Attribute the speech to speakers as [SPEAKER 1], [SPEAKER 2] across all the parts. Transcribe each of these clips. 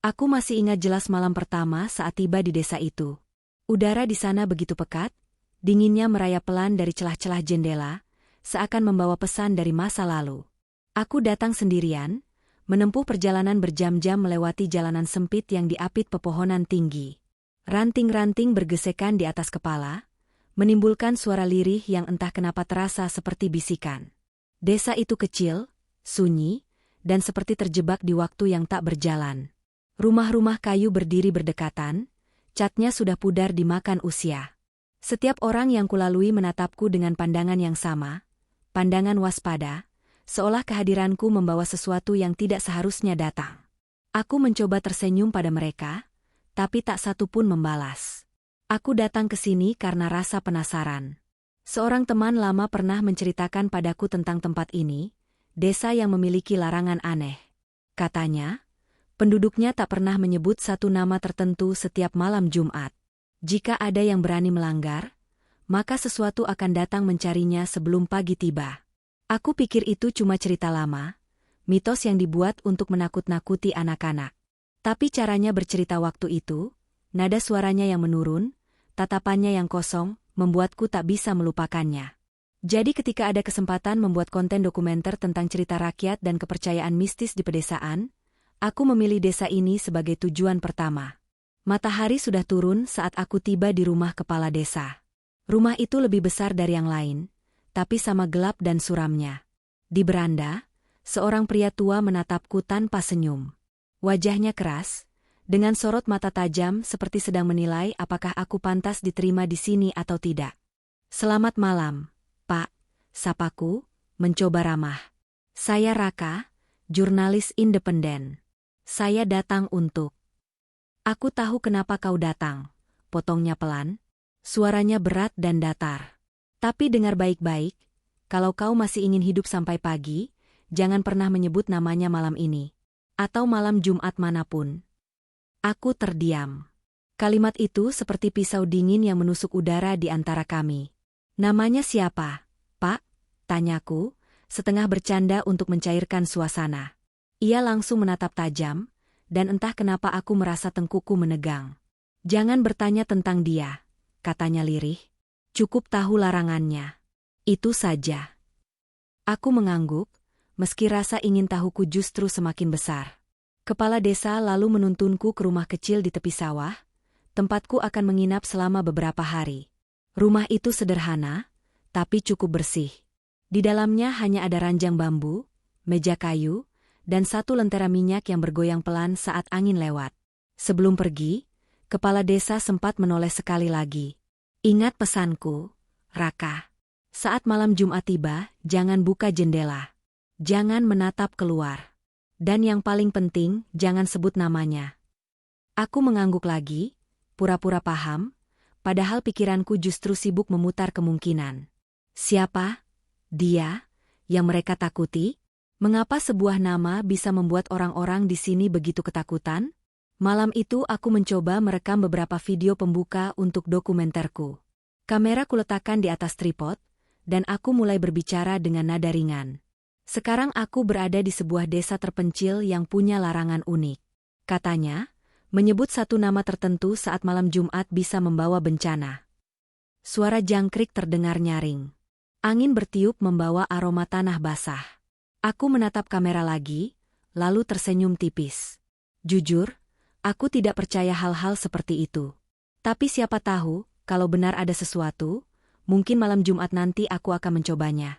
[SPEAKER 1] Aku masih ingat jelas malam pertama saat tiba di desa itu. Udara di sana begitu pekat, dinginnya merayap pelan dari celah-celah jendela, seakan membawa pesan dari masa lalu. Aku datang sendirian, menempuh perjalanan berjam-jam melewati jalanan sempit yang diapit pepohonan tinggi. Ranting-ranting bergesekan di atas kepala, menimbulkan suara lirih yang entah kenapa terasa seperti bisikan. Desa itu kecil, sunyi, dan seperti terjebak di waktu yang tak berjalan. Rumah-rumah kayu berdiri berdekatan, catnya sudah pudar dimakan usia. Setiap orang yang kulalui menatapku dengan pandangan yang sama, pandangan waspada, seolah kehadiranku membawa sesuatu yang tidak seharusnya datang. Aku mencoba tersenyum pada mereka, tapi tak satu pun membalas. Aku datang ke sini karena rasa penasaran. Seorang teman lama pernah menceritakan padaku tentang tempat ini, desa yang memiliki larangan aneh. Katanya, penduduknya tak pernah menyebut satu nama tertentu setiap malam Jumat. Jika ada yang berani melanggar, maka sesuatu akan datang mencarinya sebelum pagi tiba. Aku pikir itu cuma cerita lama, mitos yang dibuat untuk menakut-nakuti anak-anak. Tapi caranya bercerita waktu itu, nada suaranya yang menurun, tatapannya yang kosong, membuatku tak bisa melupakannya. Jadi ketika ada kesempatan membuat konten dokumenter tentang cerita rakyat dan kepercayaan mistis di pedesaan, aku memilih desa ini sebagai tujuan pertama. Matahari sudah turun saat aku tiba di rumah kepala desa. Rumah itu lebih besar dari yang lain, tapi sama gelap dan suramnya. Di beranda, seorang pria tua menatapku tanpa senyum. Wajahnya keras, dengan sorot mata tajam seperti sedang menilai apakah aku pantas diterima di sini atau tidak. "Selamat malam, Pak," sapaku, mencoba ramah. "Saya Raka, jurnalis independen. Saya datang untuk..." "Aku tahu kenapa kau datang," potongnya pelan. Suaranya berat dan datar. "Tapi dengar baik-baik, kalau kau masih ingin hidup sampai pagi, jangan pernah menyebut namanya malam ini. Atau malam Jumat manapun." Aku terdiam. Kalimat itu seperti pisau dingin yang menusuk udara di antara kami. "Namanya siapa, Pak?" tanyaku, setengah bercanda untuk mencairkan suasana. Ia langsung menatap tajam, dan entah kenapa aku merasa tengkuku menegang. "Jangan bertanya tentang dia," katanya lirih. "Cukup tahu larangannya. Itu saja." Aku mengangguk, meski rasa ingin tahuku justru semakin besar. Kepala desa lalu menuntunku ke rumah kecil di tepi sawah, tempatku akan menginap selama beberapa hari. Rumah itu sederhana, tapi cukup bersih. Di dalamnya hanya ada ranjang bambu, meja kayu, dan satu lentera minyak yang bergoyang pelan saat angin lewat. Sebelum pergi, kepala desa sempat menoleh sekali lagi. "Ingat pesanku, Raka. Saat malam Jumat tiba, jangan buka jendela. Jangan menatap keluar. Dan yang paling penting, jangan sebut namanya." Aku mengangguk lagi, pura-pura paham, padahal pikiranku justru sibuk memutar kemungkinan. Siapa dia yang mereka takuti? Mengapa sebuah nama bisa membuat orang-orang di sini begitu ketakutan? Malam itu aku mencoba merekam beberapa video pembuka untuk dokumenterku. Kamera kuletakkan di atas tripod, dan aku mulai berbicara dengan nada ringan. "Sekarang aku berada di sebuah desa terpencil yang punya larangan unik," katanya, menyebut satu nama tertentu saat malam Jumat bisa membawa bencana. Suara jangkrik terdengar nyaring. Angin bertiup membawa aroma tanah basah. Aku menatap kamera lagi, lalu tersenyum tipis. Jujur, aku tidak percaya hal-hal seperti itu. Tapi siapa tahu, kalau benar ada sesuatu, mungkin malam Jumat nanti aku akan mencobanya.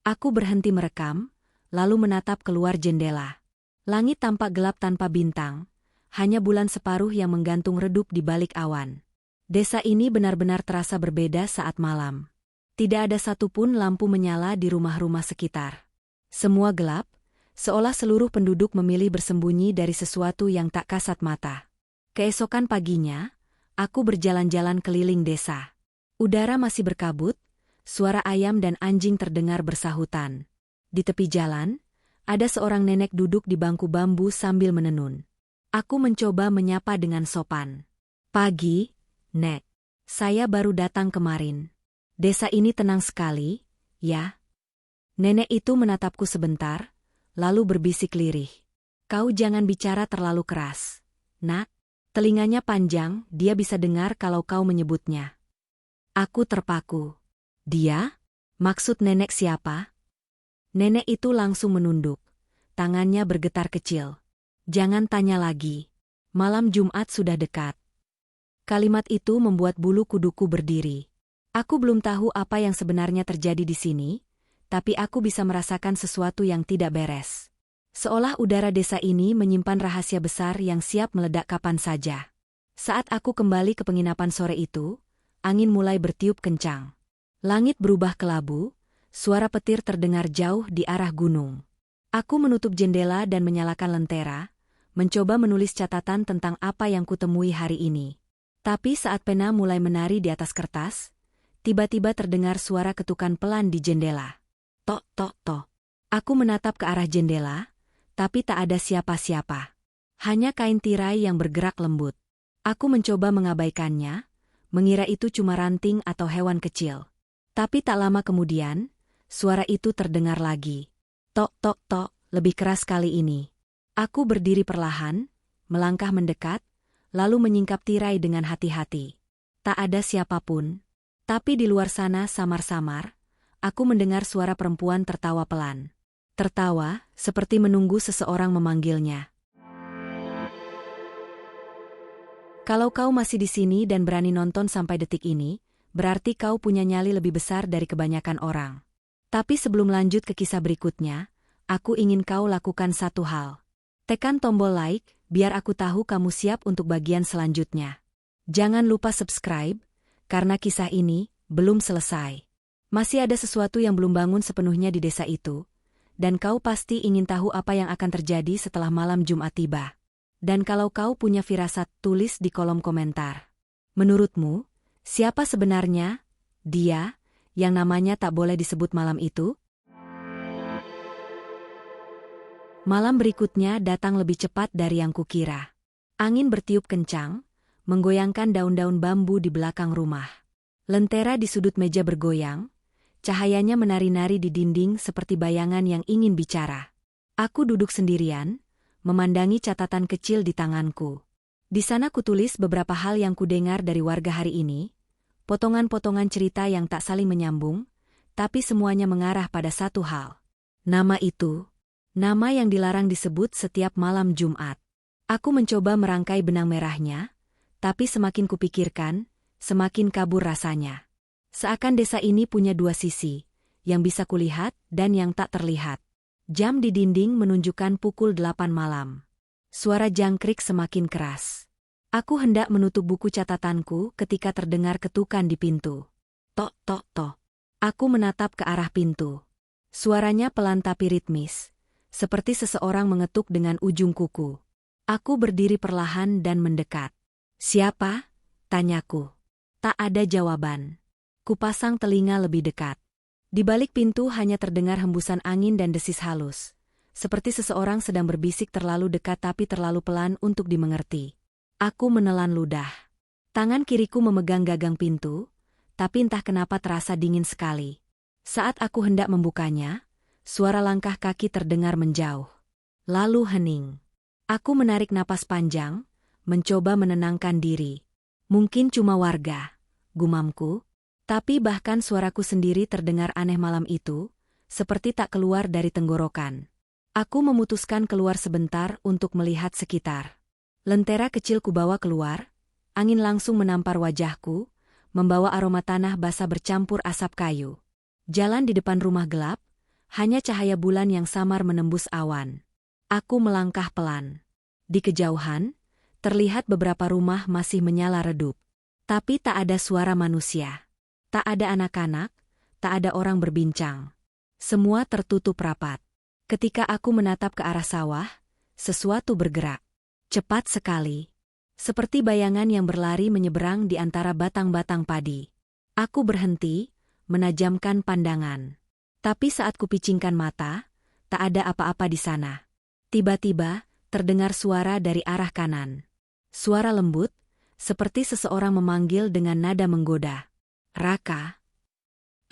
[SPEAKER 1] Aku berhenti merekam, lalu menatap keluar jendela. Langit tampak gelap tanpa bintang, hanya bulan separuh yang menggantung redup di balik awan. Desa ini benar-benar terasa berbeda saat malam. Tidak ada satupun lampu menyala di rumah-rumah sekitar. Semua gelap, seolah seluruh penduduk memilih bersembunyi dari sesuatu yang tak kasat mata. Keesokan paginya, aku berjalan-jalan keliling desa. Udara masih berkabut, suara ayam dan anjing terdengar bersahutan. Di tepi jalan, ada seorang nenek duduk di bangku bambu sambil menenun. Aku mencoba menyapa dengan sopan. "Pagi, Nek. Saya baru datang kemarin. Desa ini tenang sekali, ya?" Nenek itu menatapku sebentar, lalu berbisik lirih. "Kau jangan bicara terlalu keras. Nak, telinganya panjang, dia bisa dengar kalau kau menyebutnya. Aku terpaku. Dia? Maksud nenek siapa? Nenek itu langsung menunduk. Tangannya bergetar kecil. Jangan tanya lagi. Malam Jumat sudah dekat. Kalimat itu membuat bulu kuduku berdiri. Aku belum tahu apa yang sebenarnya terjadi di sini, tapi aku bisa merasakan sesuatu yang tidak beres. Seolah udara desa ini menyimpan rahasia besar yang siap meledak kapan saja. Saat aku kembali ke penginapan sore itu, angin mulai bertiup kencang. Langit berubah kelabu, suara petir terdengar jauh di arah gunung. Aku menutup jendela dan menyalakan lentera, mencoba menulis catatan tentang apa yang kutemui hari ini. Tapi saat pena mulai menari di atas kertas, tiba-tiba terdengar suara ketukan pelan di jendela. Tok, tok, tok. Aku menatap ke arah jendela, tapi tak ada siapa-siapa. Hanya kain tirai yang bergerak lembut. Aku mencoba mengabaikannya, mengira itu cuma ranting atau hewan kecil. Tapi tak lama kemudian, suara itu terdengar lagi. Tok, tok, tok, lebih keras kali ini. Aku berdiri perlahan, melangkah mendekat, lalu menyingkap tirai dengan hati-hati. Tak ada siapapun. Tapi di luar sana samar-samar, aku mendengar suara perempuan tertawa pelan. Tertawa, seperti menunggu seseorang memanggilnya. Kalau kau masih di sini dan berani nonton sampai detik ini, berarti kau punya nyali lebih besar dari kebanyakan orang. Tapi sebelum lanjut ke kisah berikutnya, aku ingin kau lakukan satu hal. Tekan tombol like, biar aku tahu kamu siap untuk bagian selanjutnya. Jangan lupa subscribe, karena kisah ini belum selesai. Masih ada sesuatu yang belum bangun sepenuhnya di desa itu. Dan kau pasti ingin tahu apa yang akan terjadi setelah malam Jumat tiba. Dan kalau kau punya firasat, tulis di kolom komentar. Menurutmu, siapa sebenarnya dia yang namanya tak boleh disebut malam itu? Malam berikutnya datang lebih cepat dari yang kukira. Angin bertiup kencang, menggoyangkan daun-daun bambu di belakang rumah. Lentera di sudut meja bergoyang, cahayanya menari-nari di dinding seperti bayangan yang ingin bicara. Aku duduk sendirian, memandangi catatan kecil di tanganku. Di sana kutulis beberapa hal yang kudengar dari warga hari ini, potongan-potongan cerita yang tak saling menyambung, tapi semuanya mengarah pada satu hal. Nama itu, nama yang dilarang disebut setiap malam Jumat. Aku mencoba merangkai benang merahnya, tapi semakin kupikirkan, semakin kabur rasanya. Seakan desa ini punya dua sisi, yang bisa kulihat dan yang tak terlihat. Jam di dinding menunjukkan pukul 8 malam. Suara jangkrik semakin keras. Aku hendak menutup buku catatanku ketika terdengar ketukan di pintu. Tok, tok, tok. Aku menatap ke arah pintu. Suaranya pelan tapi ritmis, seperti seseorang mengetuk dengan ujung kuku. Aku berdiri perlahan dan mendekat. Siapa? Tanyaku. Tak ada jawaban. Kupasang telinga lebih dekat. Di balik pintu hanya terdengar hembusan angin dan desis halus. Seperti seseorang sedang berbisik terlalu dekat tapi terlalu pelan untuk dimengerti. Aku menelan ludah. Tangan kiriku memegang gagang pintu, tapi entah kenapa terasa dingin sekali. Saat aku hendak membukanya, suara langkah kaki terdengar menjauh. Lalu hening. Aku menarik napas panjang, mencoba menenangkan diri. Mungkin cuma warga, gumamku. Tapi bahkan suaraku sendiri terdengar aneh malam itu, seperti tak keluar dari tenggorokan. Aku memutuskan keluar sebentar untuk melihat sekitar. Lentera kecil kubawa keluar, angin langsung menampar wajahku, membawa aroma tanah basah bercampur asap kayu. Jalan di depan rumah gelap, hanya cahaya bulan yang samar menembus awan. Aku melangkah pelan. Di kejauhan, terlihat beberapa rumah masih menyala redup. Tapi tak ada suara manusia. Tak ada anak-anak, tak ada orang berbincang. Semua tertutup rapat. Ketika aku menatap ke arah sawah, sesuatu bergerak. Cepat sekali. Seperti bayangan yang berlari menyeberang di antara batang-batang padi. Aku berhenti, menajamkan pandangan. Tapi saat kupicingkan mata, tak ada apa-apa di sana. Tiba-tiba, terdengar suara dari arah kanan. Suara lembut, seperti seseorang memanggil dengan nada menggoda. Raka.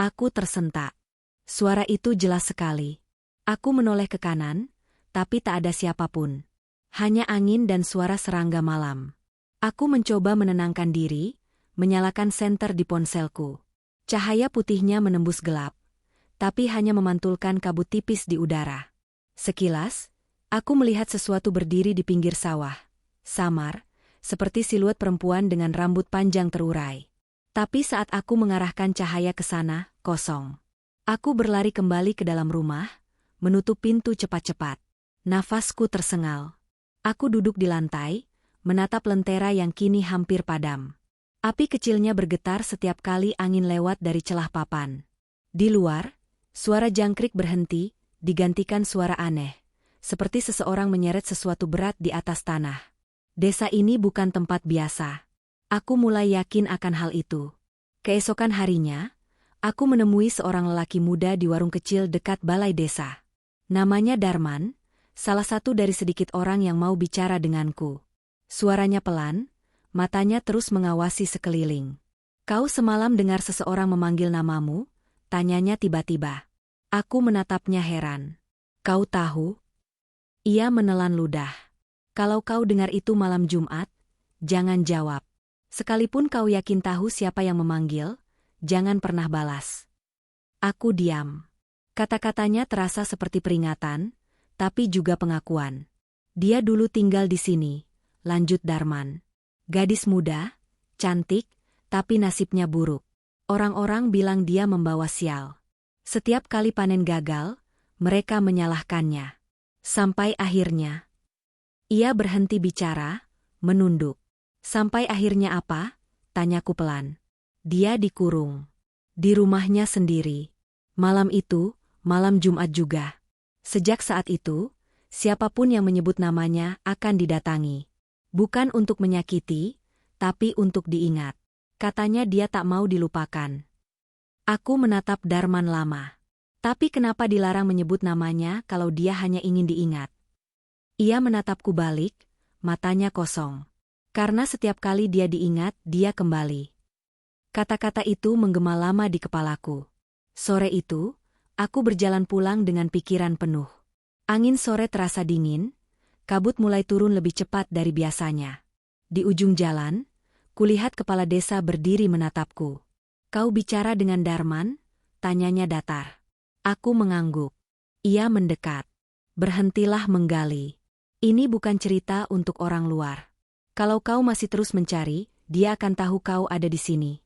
[SPEAKER 1] Aku tersentak. Suara itu jelas sekali. Aku menoleh ke kanan, tapi tak ada siapapun. Hanya angin dan suara serangga malam. Aku mencoba menenangkan diri, menyalakan senter di ponselku. Cahaya putihnya menembus gelap, tapi hanya memantulkan kabut tipis di udara. Sekilas, aku melihat sesuatu berdiri di pinggir sawah. Samar, seperti siluet perempuan dengan rambut panjang terurai. Tapi saat aku mengarahkan cahaya ke sana, kosong. Aku berlari kembali ke dalam rumah, menutup pintu cepat-cepat. Nafasku tersengal. Aku duduk di lantai, menatap lentera yang kini hampir padam. Api kecilnya bergetar setiap kali angin lewat dari celah papan. Di luar, suara jangkrik berhenti, digantikan suara aneh, seperti seseorang menyeret sesuatu berat di atas tanah. Desa ini bukan tempat biasa. Aku mulai yakin akan hal itu. Keesokan harinya, aku menemui seorang lelaki muda di warung kecil dekat balai desa. Namanya Darman, salah satu dari sedikit orang yang mau bicara denganku. Suaranya pelan, matanya terus mengawasi sekeliling. "Kau semalam dengar seseorang memanggil namamu?" tanyanya tiba-tiba. Aku menatapnya heran. "Kau tahu?" Ia menelan ludah. "Kalau kau dengar itu malam Jumat, jangan jawab. Sekalipun kau yakin tahu siapa yang memanggil, jangan pernah balas." Aku diam. Kata-katanya terasa seperti peringatan, tapi juga pengakuan. "Dia dulu tinggal di sini," lanjut Darman. "Gadis muda, cantik, tapi nasibnya buruk. Orang-orang bilang dia membawa sial. Setiap kali panen gagal, mereka menyalahkannya. Sampai akhirnya..." Ia berhenti bicara, menunduk. "Sampai akhirnya apa?" tanyaku pelan. "Dia dikurung. Di rumahnya sendiri. Malam itu, malam Jumat juga. Sejak saat itu, siapapun yang menyebut namanya akan didatangi. Bukan untuk menyakiti, tapi untuk diingat. Katanya dia tak mau dilupakan." Aku menatap Darman lama. "Tapi kenapa dilarang menyebut namanya kalau dia hanya ingin diingat?" Ia menatapku balik, matanya kosong. "Karena setiap kali dia diingat, dia kembali." Kata-kata itu menggema lama di kepalaku. Sore itu, aku berjalan pulang dengan pikiran penuh. Angin sore terasa dingin, kabut mulai turun lebih cepat dari biasanya. Di ujung jalan, kulihat kepala desa berdiri menatapku. "Kau bicara dengan Darman?" tanyanya datar. Aku mengangguk. Ia mendekat. "Berhentilah menggali. Ini bukan cerita untuk orang luar. Kalau kau masih terus mencari, dia akan tahu kau ada di sini."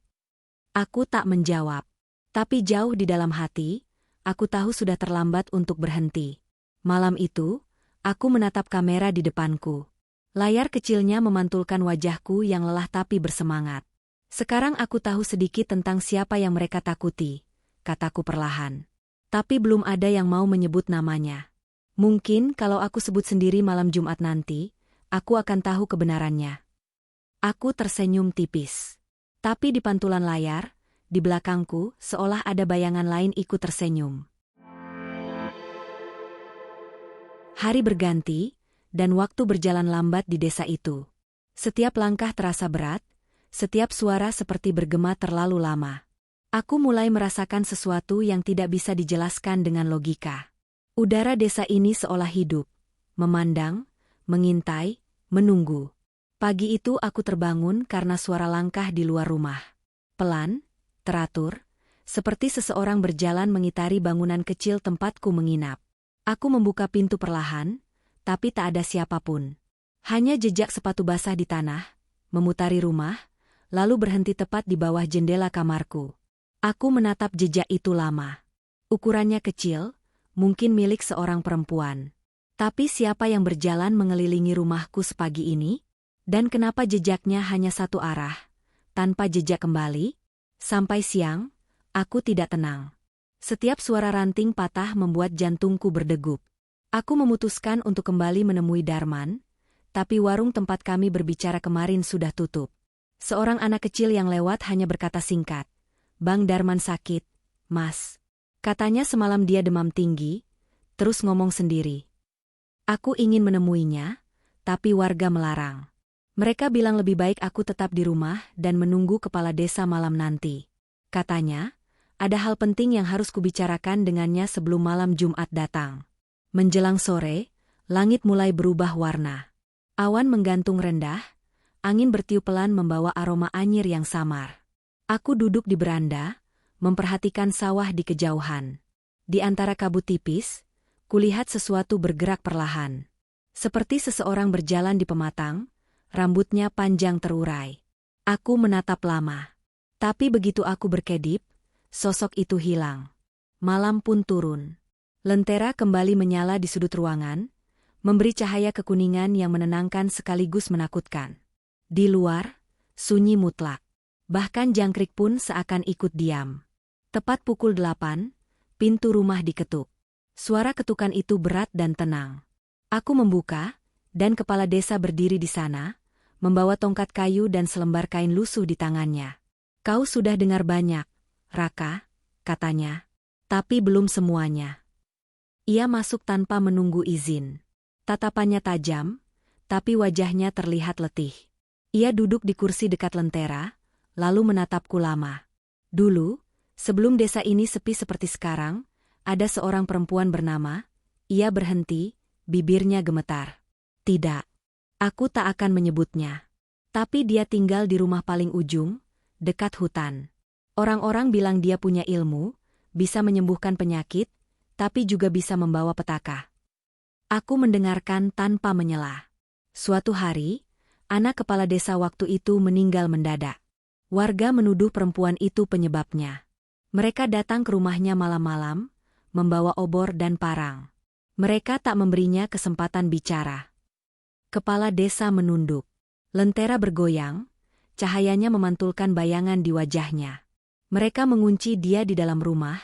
[SPEAKER 1] Aku tak menjawab. Tapi jauh di dalam hati, aku tahu sudah terlambat untuk berhenti. Malam itu, aku menatap kamera di depanku. Layar kecilnya memantulkan wajahku yang lelah tapi bersemangat. "Sekarang aku tahu sedikit tentang siapa yang mereka takuti," kataku perlahan. "Tapi belum ada yang mau menyebut namanya. Mungkin kalau aku sebut sendiri malam Jumat nanti, aku akan tahu kebenarannya." Aku tersenyum tipis. Tapi di pantulan layar, di belakangku, seolah ada bayangan lain ikut tersenyum. Hari berganti, dan waktu berjalan lambat di desa itu. Setiap langkah terasa berat, setiap suara seperti bergema terlalu lama. Aku mulai merasakan sesuatu yang tidak bisa dijelaskan dengan logika. Udara desa ini seolah hidup, memandang, mengintai, menunggu. Pagi itu aku terbangun karena suara langkah di luar rumah. Pelan, teratur, seperti seseorang berjalan mengitari bangunan kecil tempatku menginap. Aku membuka pintu perlahan, tapi tak ada siapapun. Hanya jejak sepatu basah di tanah, memutari rumah, lalu berhenti tepat di bawah jendela kamarku. Aku menatap jejak itu lama. Ukurannya kecil, mungkin milik seorang perempuan. Tapi siapa yang berjalan mengelilingi rumahku sepagi ini? Dan kenapa jejaknya hanya satu arah, tanpa jejak kembali? Sampai siang, aku tidak tenang. Setiap suara ranting patah membuat jantungku berdegup. Aku memutuskan untuk kembali menemui Darman, tapi warung tempat kami berbicara kemarin sudah tutup. Seorang anak kecil yang lewat hanya berkata singkat, "Bang Darman sakit, Mas." Katanya semalam dia demam tinggi, terus ngomong sendiri. Aku ingin menemuinya, tapi warga melarang. Mereka bilang lebih baik aku tetap di rumah dan menunggu kepala desa malam nanti. Katanya, ada hal penting yang harus kubicarakan dengannya sebelum malam Jumat datang. Menjelang sore, langit mulai berubah warna. Awan menggantung rendah, angin bertiup pelan membawa aroma anyir yang samar. Aku duduk di beranda, memperhatikan sawah di kejauhan. Di antara kabut tipis, kulihat sesuatu bergerak perlahan. Seperti seseorang berjalan di pematang, rambutnya panjang terurai. Aku menatap lama. Tapi begitu aku berkedip, sosok itu hilang. Malam pun turun. Lentera kembali menyala di sudut ruangan, memberi cahaya kekuningan yang menenangkan sekaligus menakutkan. Di luar, sunyi mutlak. Bahkan jangkrik pun seakan ikut diam. Tepat pukul 8, pintu rumah diketuk. Suara ketukan itu berat dan tenang. Aku membuka, dan kepala desa berdiri di sana, membawa tongkat kayu dan selembar kain lusuh di tangannya. "Kau sudah dengar banyak, Raka," katanya. "Tapi belum semuanya." Ia masuk tanpa menunggu izin. Tatapannya tajam, tapi wajahnya terlihat letih. Ia duduk di kursi dekat lentera, lalu menatapku lama. "Dulu, sebelum desa ini sepi seperti sekarang, ada seorang perempuan bernama..." Ia berhenti, bibirnya gemetar. "Tidak, aku tak akan menyebutnya. Tapi dia tinggal di rumah paling ujung, dekat hutan. Orang-orang bilang dia punya ilmu, bisa menyembuhkan penyakit, tapi juga bisa membawa petaka." Aku mendengarkan tanpa menyela. Suatu hari, anak kepala desa waktu itu meninggal mendadak. Warga menuduh perempuan itu penyebabnya. Mereka datang ke rumahnya malam-malam, membawa obor dan parang. Mereka tak memberinya kesempatan bicara. Kepala desa menunduk. Lentera bergoyang, cahayanya memantulkan bayangan di wajahnya. Mereka mengunci dia di dalam rumah,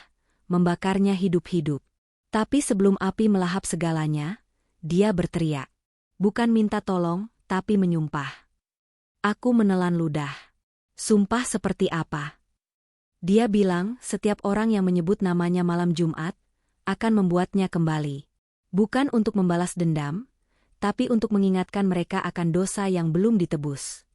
[SPEAKER 1] membakarnya hidup-hidup. Tapi sebelum api melahap segalanya, dia berteriak. Bukan minta tolong, tapi menyumpah. Aku menelan ludah. Sumpah seperti apa? Dia bilang setiap orang yang menyebut namanya malam Jumat, akan membuatnya kembali. Bukan untuk membalas dendam, tapi untuk mengingatkan mereka akan dosa yang belum ditebus.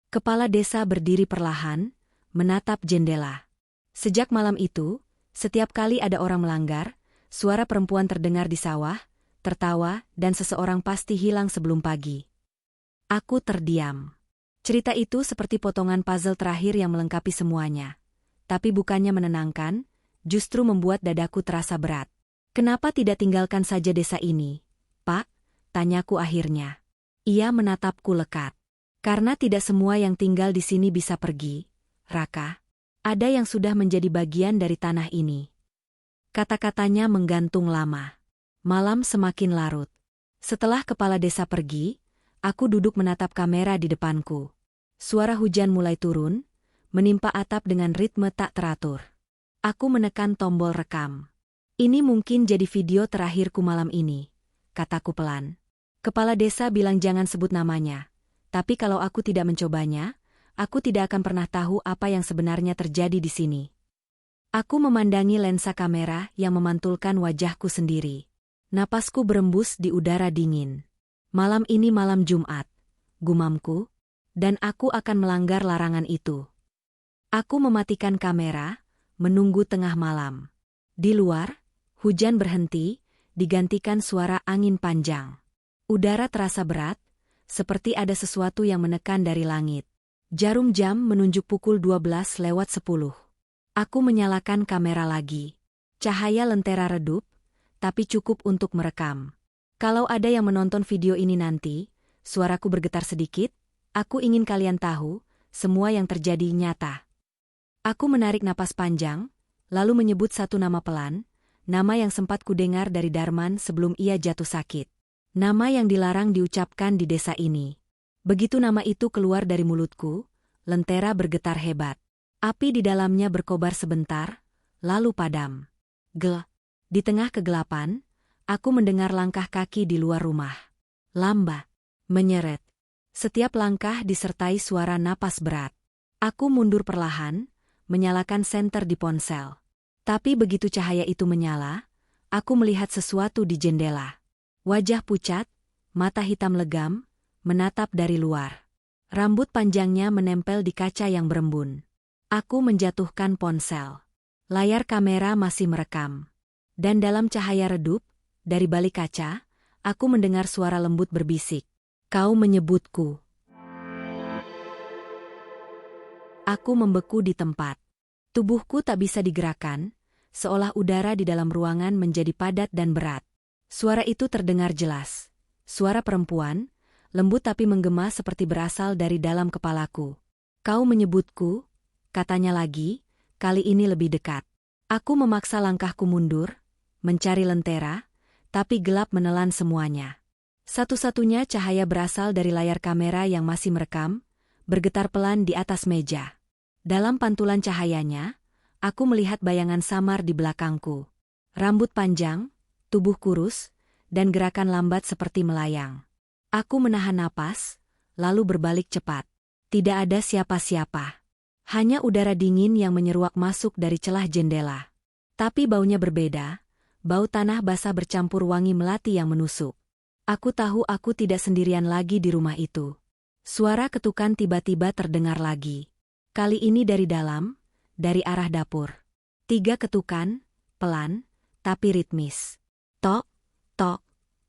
[SPEAKER 1] Kepala desa berdiri perlahan, menatap jendela. Sejak malam itu, setiap kali ada orang melanggar, suara perempuan terdengar di sawah, tertawa, dan seseorang pasti hilang sebelum pagi. Aku terdiam. Cerita itu seperti potongan puzzle terakhir yang melengkapi semuanya. Tapi bukannya menenangkan, justru membuat dadaku terasa berat. "Kenapa tidak tinggalkan saja desa ini, Pak?" tanyaku akhirnya. Ia menatapku lekat. "Karena tidak semua yang tinggal di sini bisa pergi, Raka. Ada yang sudah menjadi bagian dari tanah ini." Kata-katanya menggantung lama. Malam semakin larut. Setelah kepala desa pergi, aku duduk menatap kamera di depanku. Suara hujan mulai turun, menimpa atap dengan ritme tak teratur. Aku menekan tombol rekam. "Ini mungkin jadi video terakhirku malam ini," kataku pelan. Kepala desa bilang jangan sebut namanya. Tapi kalau aku tidak mencobanya, aku tidak akan pernah tahu apa yang sebenarnya terjadi di sini. Aku memandangi lensa kamera yang memantulkan wajahku sendiri. Napasku berembus di udara dingin. Malam ini malam Jumat, gumamku, dan aku akan melanggar larangan itu. Aku mematikan kamera, menunggu tengah malam. Di luar, hujan berhenti, digantikan suara angin panjang. Udara terasa berat, seperti ada sesuatu yang menekan dari langit. Jarum jam menunjuk pukul 12:10. Aku menyalakan kamera lagi. Cahaya lentera redup, tapi cukup untuk merekam. Kalau ada yang menonton video ini nanti, suaraku bergetar sedikit, aku ingin kalian tahu, semua yang terjadi nyata. Aku menarik napas panjang, lalu menyebut satu nama pelan, nama yang sempat kudengar dari Darman sebelum ia jatuh sakit. Nama yang dilarang diucapkan di desa ini. Begitu nama itu keluar dari mulutku, lentera bergetar hebat. Api di dalamnya berkobar sebentar, lalu padam. Di tengah kegelapan, aku mendengar langkah kaki di luar rumah. Lambat, menyeret. Setiap langkah disertai suara napas berat. Aku mundur perlahan, menyalakan senter di ponsel. Tapi begitu cahaya itu menyala, aku melihat sesuatu di jendela. Wajah pucat, mata hitam legam, menatap dari luar. Rambut panjangnya menempel di kaca yang berembun. Aku menjatuhkan ponsel. Layar kamera masih merekam. Dan dalam cahaya redup, dari balik kaca, aku mendengar suara lembut berbisik. Kau menyebutku. Aku membeku di tempat. Tubuhku tak bisa digerakkan, seolah udara di dalam ruangan menjadi padat dan berat. Suara itu terdengar jelas. Suara perempuan, lembut tapi menggema seperti berasal dari dalam kepalaku. Kau menyebutku, katanya lagi, kali ini lebih dekat. Aku memaksa langkahku mundur, mencari lentera, tapi gelap menelan semuanya. Satu-satunya cahaya berasal dari layar kamera yang masih merekam, bergetar pelan di atas meja. Dalam pantulan cahayanya, aku melihat bayangan samar di belakangku. Rambut panjang, tubuh kurus, dan gerakan lambat seperti melayang. Aku menahan napas, lalu berbalik cepat. Tidak ada siapa-siapa. Hanya udara dingin yang menyeruak masuk dari celah jendela. Tapi baunya berbeda, bau tanah basah bercampur wangi melati yang menusuk. Aku tahu aku tidak sendirian lagi di rumah itu. Suara ketukan tiba-tiba terdengar lagi. Kali ini dari dalam, dari arah dapur. 3 ketukan, pelan, tapi ritmis. Tok, tok,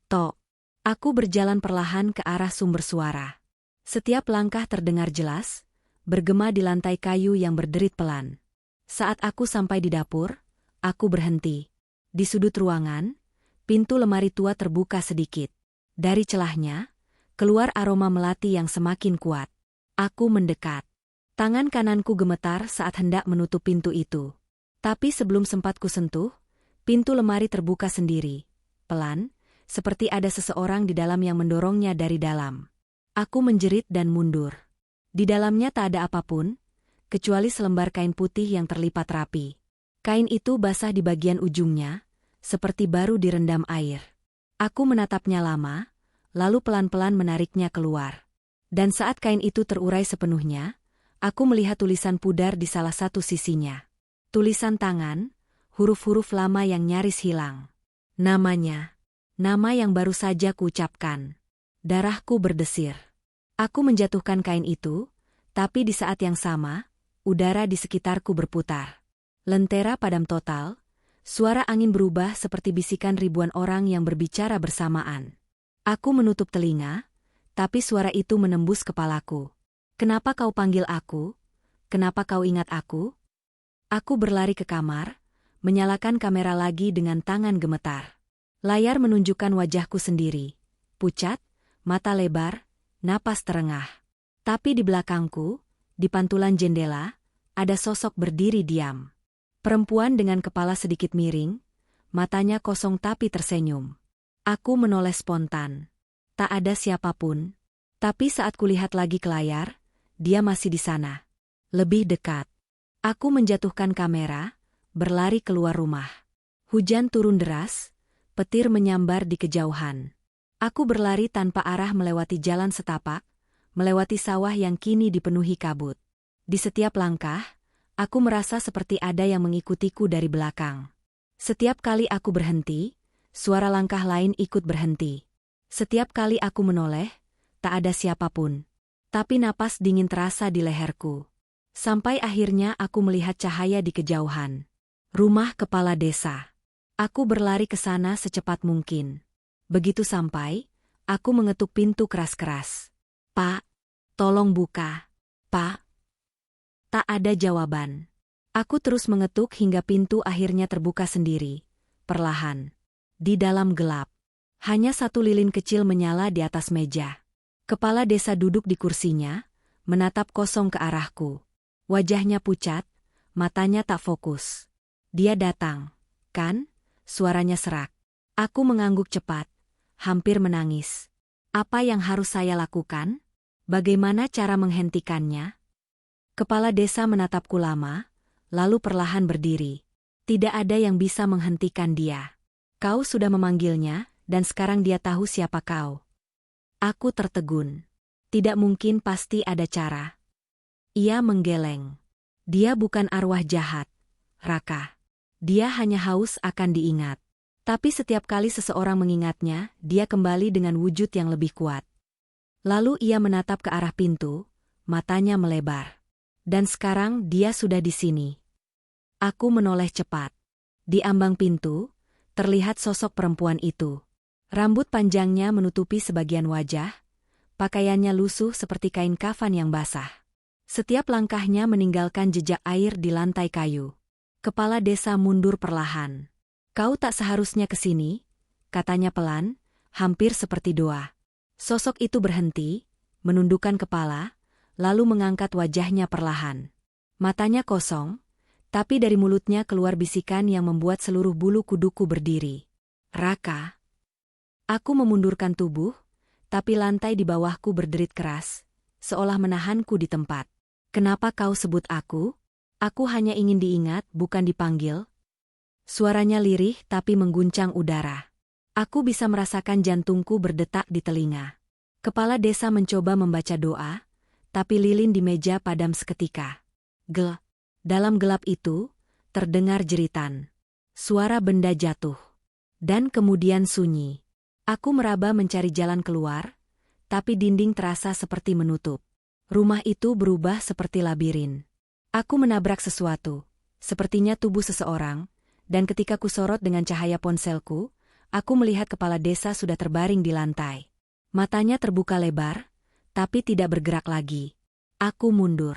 [SPEAKER 1] tok. Aku berjalan perlahan ke arah sumber suara. Setiap langkah terdengar jelas, bergema di lantai kayu yang berderit pelan. Saat aku sampai di dapur, aku berhenti. Di sudut ruangan, pintu lemari tua terbuka sedikit. Dari celahnya, keluar aroma melati yang semakin kuat. Aku mendekat. Tangan kananku gemetar saat hendak menutup pintu itu. Tapi sebelum sempat ku sentuh, pintu lemari terbuka sendiri. Pelan, seperti ada seseorang di dalam yang mendorongnya dari dalam. Aku menjerit dan mundur. Di dalamnya tak ada apapun, kecuali selembar kain putih yang terlipat rapi. Kain itu basah di bagian ujungnya, seperti baru direndam air. Aku menatapnya lama, lalu pelan-pelan menariknya keluar. Dan saat kain itu terurai sepenuhnya, aku melihat tulisan pudar di salah satu sisinya. Tulisan tangan, huruf-huruf lama yang nyaris hilang. Namanya. Nama yang baru saja kuucapkan. Darahku berdesir. Aku menjatuhkan kain itu, tapi di saat yang sama, udara di sekitarku berputar. Lentera padam total, suara angin berubah seperti bisikan ribuan orang yang berbicara bersamaan. Aku menutup telinga, tapi suara itu menembus kepalaku. Kenapa kau panggil aku? Kenapa kau ingat aku? Aku berlari ke kamar, menyalakan kamera lagi dengan tangan gemetar. Layar menunjukkan wajahku sendiri. Pucat, mata lebar, napas terengah. Tapi di belakangku, di pantulan jendela, ada sosok berdiri diam. Perempuan dengan kepala sedikit miring, matanya kosong tapi tersenyum. Aku menoleh spontan. Tak ada siapapun. Tapi saat kulihat lagi ke layar, dia masih di sana. Lebih dekat. Aku menjatuhkan kamera, berlari keluar rumah. Hujan turun deras, petir menyambar di kejauhan. Aku berlari tanpa arah melewati jalan setapak, melewati sawah yang kini dipenuhi kabut. Di setiap langkah, aku merasa seperti ada yang mengikutiku dari belakang. Setiap kali aku berhenti, suara langkah lain ikut berhenti. Setiap kali aku menoleh, tak ada siapapun. Tapi napas dingin terasa di leherku. Sampai akhirnya aku melihat cahaya di kejauhan. Rumah kepala desa. Aku berlari ke sana secepat mungkin. Begitu sampai, aku mengetuk pintu keras-keras. Pak, tolong buka. Pak. Tak ada jawaban. Aku terus mengetuk hingga pintu akhirnya terbuka sendiri. Perlahan. Di dalam gelap. Hanya satu lilin kecil menyala di atas meja. Kepala desa duduk di kursinya, menatap kosong ke arahku. Wajahnya pucat, matanya tak fokus. Dia datang, kan? Suaranya serak. Aku mengangguk cepat, hampir menangis. Apa yang harus saya lakukan? Bagaimana cara menghentikannya? Kepala desa menatapku lama, lalu perlahan berdiri. Tidak ada yang bisa menghentikan dia. Kau sudah memanggilnya, dan sekarang dia tahu siapa kau. Aku tertegun. Tidak mungkin, pasti ada cara. Ia menggeleng. Dia bukan arwah jahat, Raka. Dia hanya haus akan diingat. Tapi setiap kali seseorang mengingatnya, dia kembali dengan wujud yang lebih kuat. Lalu ia menatap ke arah pintu, matanya melebar. Dan sekarang dia sudah di sini. Aku menoleh cepat. Di ambang pintu, terlihat sosok perempuan itu. Rambut panjangnya menutupi sebagian wajah, Pakaiannya lusuh seperti kain kafan yang basah. Setiap langkahnya meninggalkan jejak air di lantai kayu. Kepala desa mundur perlahan. "Kau tak seharusnya ke sini," katanya pelan, hampir seperti doa. Sosok itu berhenti, menundukkan kepala, lalu mengangkat wajahnya perlahan. Matanya kosong, tapi dari mulutnya keluar bisikan yang membuat seluruh bulu kuduku berdiri. "Raka." Aku memundurkan tubuh, tapi lantai di bawahku berderit keras, seolah menahanku di tempat. "Kenapa kau sebut aku? Aku hanya ingin diingat, bukan dipanggil." Suaranya lirih tapi mengguncang udara. Aku bisa merasakan jantungku berdetak di telinga. Kepala desa mencoba membaca doa, tapi lilin di meja padam seketika. Dalam gelap itu, terdengar jeritan. Suara benda jatuh. Dan kemudian sunyi. Aku meraba mencari jalan keluar, tapi dinding terasa seperti menutup. Rumah itu berubah seperti labirin. Aku menabrak sesuatu, sepertinya tubuh seseorang, dan ketika kusorot dengan cahaya ponselku, aku melihat kepala desa sudah terbaring di lantai. Matanya terbuka lebar, tapi tidak bergerak lagi. Aku mundur.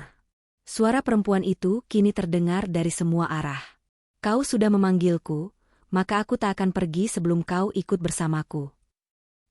[SPEAKER 1] Suara perempuan itu kini terdengar dari semua arah. "Kau sudah memanggilku, maka aku tak akan pergi sebelum kau ikut bersamaku."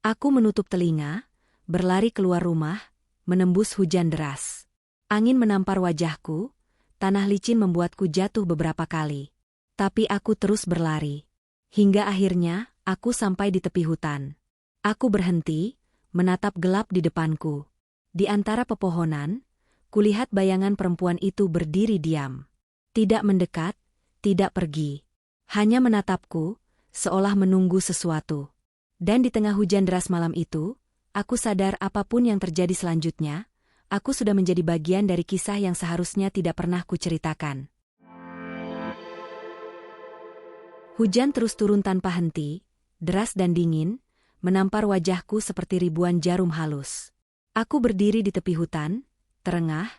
[SPEAKER 1] Aku menutup telinga, berlari keluar rumah, menembus hujan deras. Angin menampar wajahku, tanah licin membuatku jatuh beberapa kali. Tapi aku terus berlari. Hingga akhirnya, aku sampai di tepi hutan. Aku berhenti, menatap gelap di depanku. Di antara pepohonan, kulihat bayangan perempuan itu berdiri diam. Tidak mendekat, tidak pergi. Hanya menatapku, seolah menunggu sesuatu. Dan di tengah hujan deras malam itu, aku sadar apapun yang terjadi selanjutnya, aku sudah menjadi bagian dari kisah yang seharusnya tidak pernah kuceritakan. Hujan terus turun tanpa henti, deras dan dingin, menampar wajahku seperti ribuan jarum halus. Aku berdiri di tepi hutan, terengah,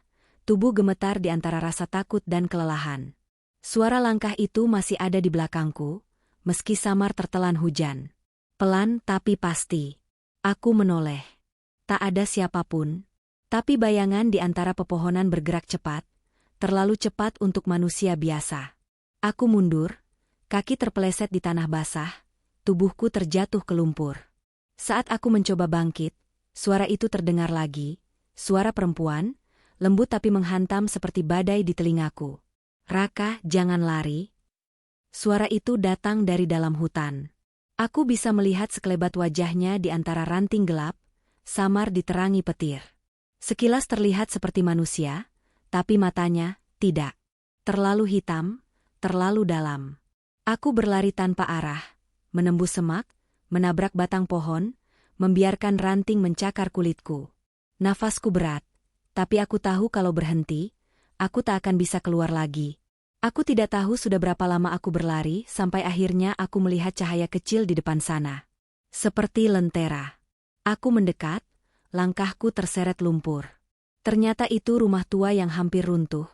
[SPEAKER 1] tubuh gemetar di antara rasa takut dan kelelahan. Suara langkah itu masih ada di belakangku, meski samar tertelan hujan. Pelan tapi pasti. Aku menoleh. Tak ada siapapun, tapi bayangan di antara pepohonan bergerak cepat, terlalu cepat untuk manusia biasa. Aku mundur, kaki terpeleset di tanah basah, tubuhku terjatuh ke lumpur. Saat aku mencoba bangkit, suara itu terdengar lagi, suara perempuan, lembut tapi menghantam seperti badai di telingaku. "Raka, jangan lari." Suara itu datang dari dalam hutan. Aku bisa melihat sekelebat wajahnya di antara ranting gelap, samar diterangi petir. Sekilas terlihat seperti manusia, tapi matanya, tidak. Terlalu hitam, terlalu dalam. Aku berlari tanpa arah, menembus semak, menabrak batang pohon, membiarkan ranting mencakar kulitku. Nafasku berat, tapi aku tahu kalau berhenti, aku tak akan bisa keluar lagi. Aku tidak tahu sudah berapa lama aku berlari sampai akhirnya aku melihat cahaya kecil di depan sana. Seperti lentera. Aku mendekat, langkahku terseret lumpur. Ternyata itu rumah tua yang hampir runtuh,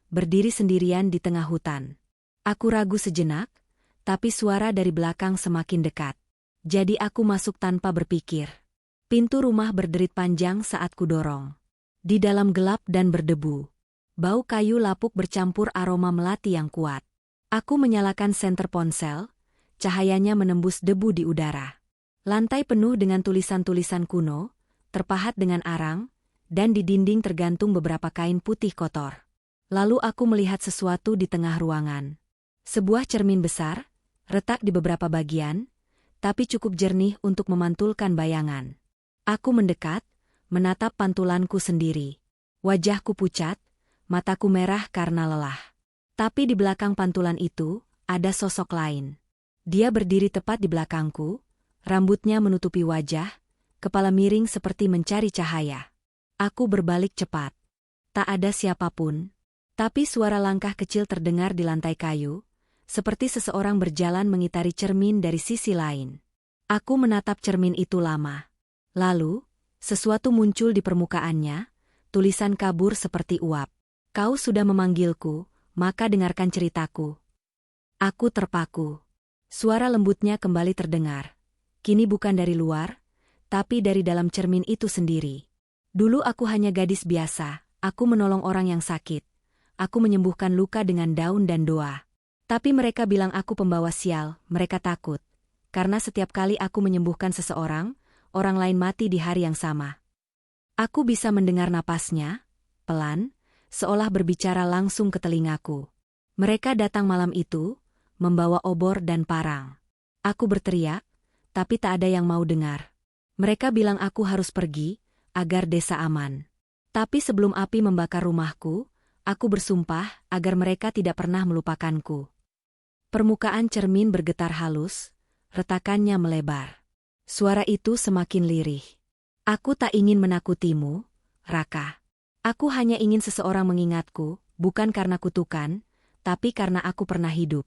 [SPEAKER 1] berdiri sendirian di tengah hutan. Aku ragu sejenak, tapi suara dari belakang semakin dekat. Jadi aku masuk tanpa berpikir. Pintu rumah berderit panjang saat kudorong. Di dalam gelap dan berdebu. Bau kayu lapuk bercampur aroma melati yang kuat. Aku menyalakan senter ponsel, cahayanya menembus debu di udara. Lantai penuh dengan tulisan-tulisan kuno, terpahat dengan arang, dan di dinding tergantung beberapa kain putih kotor. Lalu aku melihat sesuatu di tengah ruangan. Sebuah cermin besar, retak di beberapa bagian, tapi cukup jernih untuk memantulkan bayangan. Aku mendekat, menatap pantulanku sendiri. Wajahku pucat, mataku merah karena lelah. Tapi di belakang pantulan itu, ada sosok lain. Dia berdiri tepat di belakangku, rambutnya menutupi wajah, kepala miring seperti mencari cahaya. Aku berbalik cepat. Tak ada siapapun, tapi suara langkah kecil terdengar di lantai kayu, seperti seseorang berjalan mengitari cermin dari sisi lain. Aku menatap cermin itu lama. Lalu, sesuatu muncul di permukaannya, tulisan kabur seperti uap. "Kau sudah memanggilku, maka dengarkan ceritaku." Aku terpaku. Suara lembutnya kembali terdengar. Kini bukan dari luar, tapi dari dalam cermin itu sendiri. Dulu aku hanya gadis biasa, aku menolong orang yang sakit. Aku menyembuhkan luka dengan daun dan doa. Tapi mereka bilang aku pembawa sial, mereka takut. Karena setiap kali aku menyembuhkan seseorang, orang lain mati di hari yang sama. Aku bisa mendengar napasnya, pelan, seolah berbicara langsung ke telingaku. Mereka datang malam itu, membawa obor dan parang. Aku berteriak, tapi tak ada yang mau dengar. Mereka bilang aku harus pergi, agar desa aman. Tapi sebelum api membakar rumahku, aku bersumpah agar mereka tidak pernah melupakanku. Permukaan cermin bergetar halus, retakannya melebar. Suara itu semakin lirih. Aku tak ingin menakutimu, Raka. Aku hanya ingin seseorang mengingatku, bukan karena kutukan, tapi karena aku pernah hidup.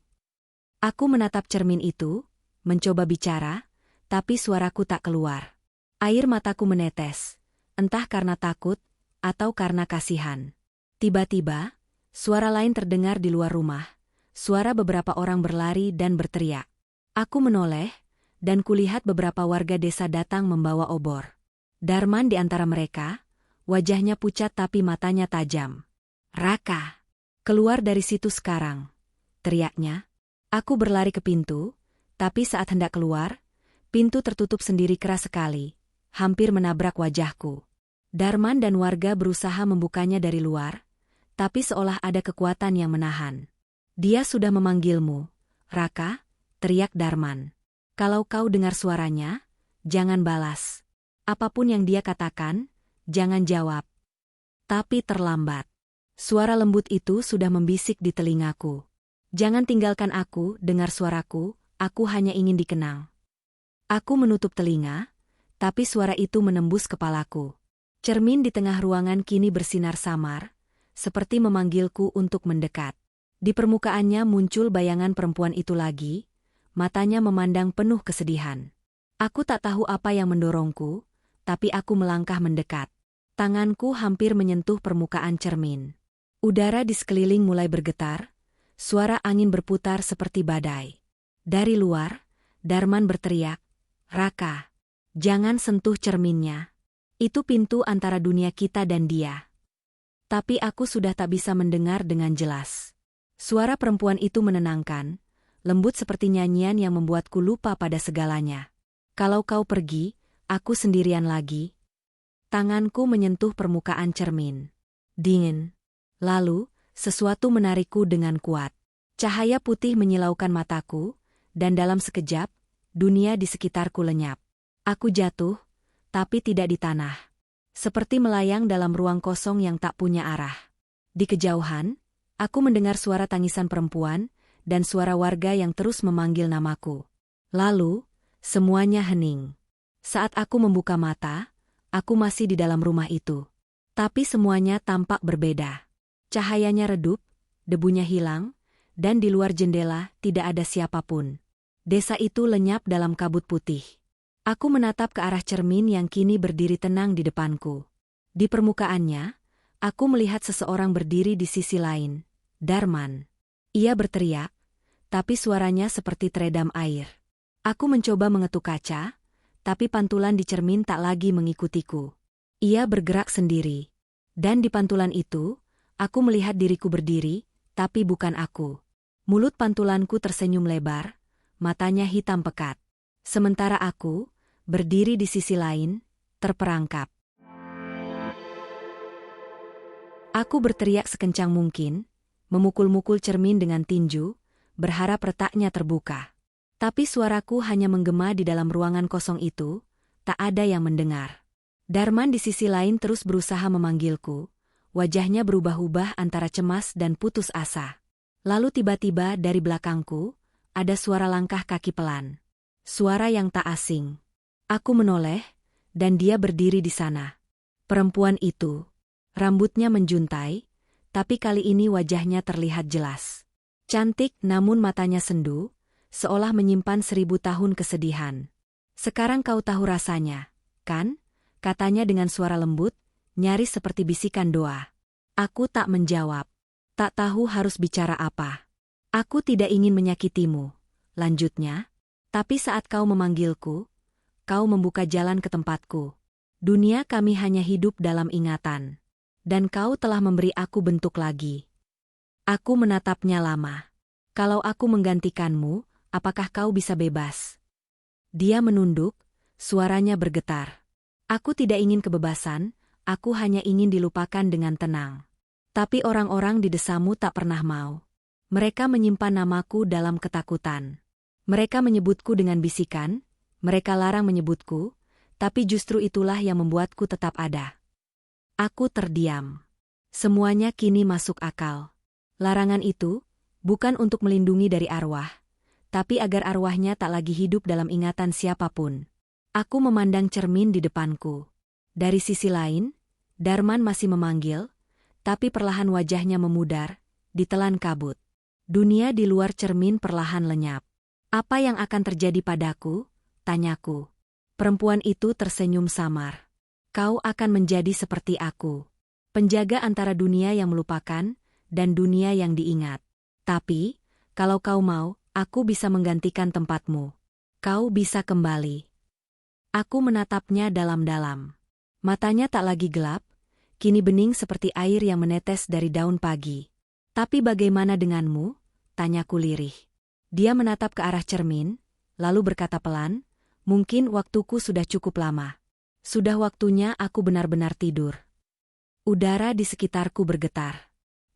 [SPEAKER 1] Aku menatap cermin itu, mencoba bicara, tapi suaraku tak keluar. Air mataku menetes, entah karena takut, atau karena kasihan. Tiba-tiba, suara lain terdengar di luar rumah. Suara beberapa orang berlari dan berteriak. Aku menoleh, dan kulihat beberapa warga desa datang membawa obor. Darman di antara mereka, wajahnya pucat tapi matanya tajam. Raka, keluar dari situ sekarang, teriaknya. Aku berlari ke pintu, tapi saat hendak keluar, pintu tertutup sendiri keras sekali, hampir menabrak wajahku. Darman dan warga berusaha membukanya dari luar, tapi seolah ada kekuatan yang menahan. Dia sudah memanggilmu, Raka, teriak Darman. Kalau kau dengar suaranya, jangan balas. Apapun yang dia katakan, jangan jawab. Tapi terlambat. Suara lembut itu sudah membisik di telingaku. Jangan tinggalkan aku, dengar suaraku, aku hanya ingin dikenang. Aku menutup telinga, tapi suara itu menembus kepalaku. Cermin di tengah ruangan kini bersinar samar, seperti memanggilku untuk mendekat. Di permukaannya muncul bayangan perempuan itu lagi, matanya memandang penuh kesedihan. Aku tak tahu apa yang mendorongku, tapi aku melangkah mendekat. Tanganku hampir menyentuh permukaan cermin. Udara di sekeliling mulai bergetar, suara angin berputar seperti badai. Dari luar, Darman berteriak, Raka, jangan sentuh cerminnya. Itu pintu antara dunia kita dan dia. Tapi aku sudah tak bisa mendengar dengan jelas. Suara perempuan itu menenangkan, lembut seperti nyanyian yang membuatku lupa pada segalanya. Kalau kau pergi, aku sendirian lagi. Tanganku menyentuh permukaan cermin. Dingin. Lalu, sesuatu menarikku dengan kuat. Cahaya putih menyilaukan mataku, dan dalam sekejap, dunia di sekitarku lenyap. Aku jatuh, tapi tidak di tanah. Seperti melayang dalam ruang kosong yang tak punya arah. Di kejauhan, aku mendengar suara tangisan perempuan, dan suara warga yang terus memanggil namaku. Lalu, semuanya hening. Saat aku membuka mata, aku masih di dalam rumah itu. Tapi semuanya tampak berbeda. Cahayanya redup, debunya hilang, dan di luar jendela tidak ada siapapun. Desa itu lenyap dalam kabut putih. Aku menatap ke arah cermin yang kini berdiri tenang di depanku. Di permukaannya, aku melihat seseorang berdiri di sisi lain, Darman. Ia berteriak, tapi suaranya seperti teredam air. Aku mencoba mengetuk kaca, tapi pantulan di cermin tak lagi mengikutiku. Ia bergerak sendiri. Dan di pantulan itu, aku melihat diriku berdiri, tapi bukan aku. Mulut pantulanku tersenyum lebar, matanya hitam pekat. Sementara aku, berdiri di sisi lain, terperangkap. Aku berteriak sekencang mungkin, memukul-mukul cermin dengan tinju, berharap retaknya terbuka. Tapi suaraku hanya menggema di dalam ruangan kosong itu, tak ada yang mendengar. Darman di sisi lain terus berusaha memanggilku, wajahnya berubah-ubah antara cemas dan putus asa. Lalu tiba-tiba dari belakangku, ada suara langkah kaki pelan. Suara yang tak asing. Aku menoleh, dan dia berdiri di sana. Perempuan itu, rambutnya menjuntai, tapi kali ini wajahnya terlihat jelas. Cantik namun matanya sendu, seolah menyimpan 1000 tahun kesedihan. Sekarang kau tahu rasanya, kan? Katanya dengan suara lembut, nyaris seperti bisikan doa. Aku tak menjawab. Tak tahu harus bicara apa. Aku tidak ingin menyakitimu, lanjutnya. Tapi saat kau memanggilku, kau membuka jalan ke tempatku. Dunia kami hanya hidup dalam ingatan. Dan kau telah memberi aku bentuk lagi. Aku menatapnya lama. Kalau aku menggantikanmu, apakah kau bisa bebas? Dia menunduk, suaranya bergetar. Aku tidak ingin kebebasan, aku hanya ingin dilupakan dengan tenang. Tapi orang-orang di desamu tak pernah mau. Mereka menyimpan namaku dalam ketakutan. Mereka menyebutku dengan bisikan, mereka larang menyebutku, tapi justru itulah yang membuatku tetap ada. Aku terdiam. Semuanya kini masuk akal. Larangan itu bukan untuk melindungi dari arwah, tapi agar arwahnya tak lagi hidup dalam ingatan siapapun. Aku memandang cermin di depanku. Dari sisi lain, Darman masih memanggil, tapi perlahan wajahnya memudar, ditelan kabut. Dunia di luar cermin perlahan lenyap. Apa yang akan terjadi padaku? Tanyaku. Perempuan itu tersenyum samar. Kau akan menjadi seperti aku. Penjaga antara dunia yang melupakan dan dunia yang diingat. Tapi, kalau kau mau, aku bisa menggantikan tempatmu. Kau bisa kembali. Aku menatapnya dalam-dalam. Matanya tak lagi gelap, kini bening seperti air yang menetes dari daun pagi. Tapi bagaimana denganmu? Tanyaku lirih. Dia menatap ke arah cermin, lalu berkata pelan, mungkin waktuku sudah cukup lama. Sudah waktunya aku benar-benar tidur. Udara di sekitarku bergetar.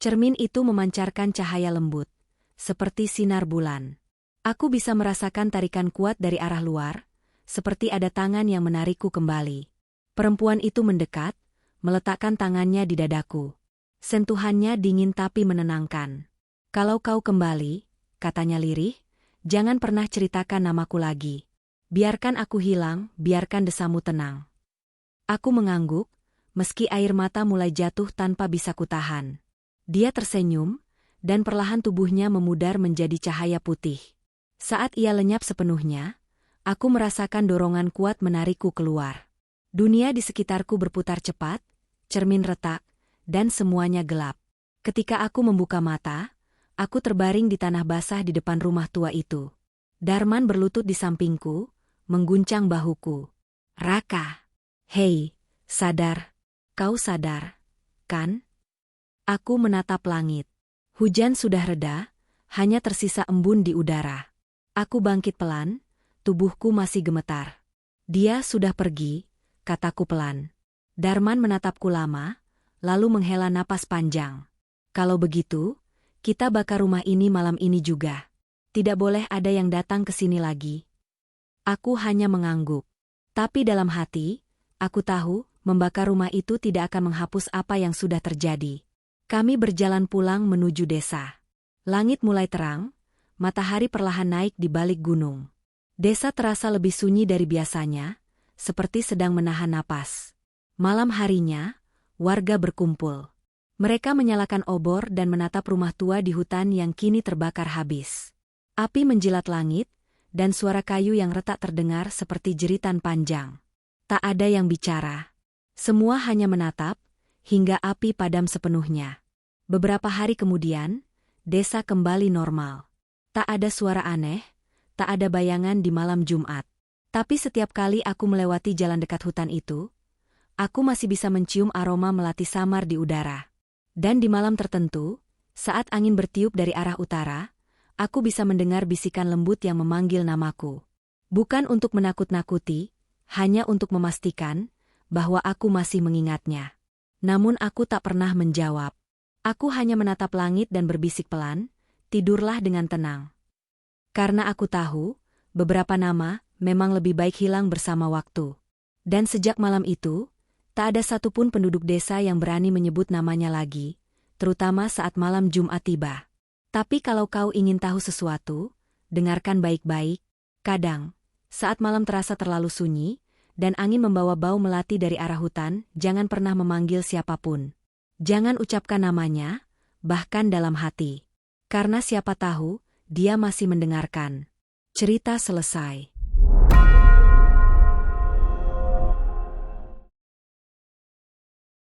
[SPEAKER 1] Cermin itu memancarkan cahaya lembut, seperti sinar bulan. Aku bisa merasakan tarikan kuat dari arah luar, seperti ada tangan yang menarikku kembali. Perempuan itu mendekat, meletakkan tangannya di dadaku. Sentuhannya dingin tapi menenangkan. Kalau kau kembali, katanya lirih, jangan pernah ceritakan namaku lagi. Biarkan aku hilang, biarkan desamu tenang. Aku mengangguk, meski air mata mulai jatuh tanpa bisa kutahan. Dia tersenyum, dan perlahan tubuhnya memudar menjadi cahaya putih. Saat ia lenyap sepenuhnya, aku merasakan dorongan kuat menarikku keluar. Dunia di sekitarku berputar cepat, cermin retak, dan semuanya gelap. Ketika aku membuka mata, aku terbaring di tanah basah di depan rumah tua itu. Darman berlutut di sampingku, mengguncang bahuku. Raka, hei, sadar. Kau sadar, kan? Aku menatap langit. Hujan sudah reda, hanya tersisa embun di udara. Aku bangkit pelan, tubuhku masih gemetar. Dia sudah pergi, kataku pelan. Darman menatapku lama, lalu menghela napas panjang. Kalau begitu, kita bakar rumah ini malam ini juga. Tidak boleh ada yang datang ke sini lagi. Aku hanya mengangguk. Tapi dalam hati, aku tahu, membakar rumah itu tidak akan menghapus apa yang sudah terjadi. Kami berjalan pulang menuju desa. Langit mulai terang, matahari perlahan naik di balik gunung. Desa terasa lebih sunyi dari biasanya, seperti sedang menahan napas. Malam harinya, warga berkumpul. Mereka menyalakan obor dan menatap rumah tua di hutan yang kini terbakar habis. Api menjilat langit, dan suara kayu yang retak terdengar seperti jeritan panjang. Tak ada yang bicara. Semua hanya menatap, hingga api padam sepenuhnya. Beberapa hari kemudian, desa kembali normal. Tak ada suara aneh, tak ada bayangan di malam Jumat. Tapi setiap kali aku melewati jalan dekat hutan itu, aku masih bisa mencium aroma melati samar di udara. Dan di malam tertentu, saat angin bertiup dari arah utara, aku bisa mendengar bisikan lembut yang memanggil namaku. Bukan untuk menakut-nakuti, hanya untuk memastikan bahwa aku masih mengingatnya. Namun aku tak pernah menjawab. Aku hanya menatap langit dan berbisik pelan, tidurlah dengan tenang. Karena aku tahu, beberapa nama memang lebih baik hilang bersama waktu. Dan sejak malam itu, tak ada satupun penduduk desa yang berani menyebut namanya lagi, terutama saat malam Jumat tiba. Tapi kalau kau ingin tahu sesuatu, dengarkan baik-baik. Kadang, saat malam terasa terlalu sunyi, dan angin membawa bau melati dari arah hutan, jangan pernah memanggil siapapun. Jangan ucapkan namanya, bahkan dalam hati. Karena siapa tahu, dia masih mendengarkan. Cerita selesai.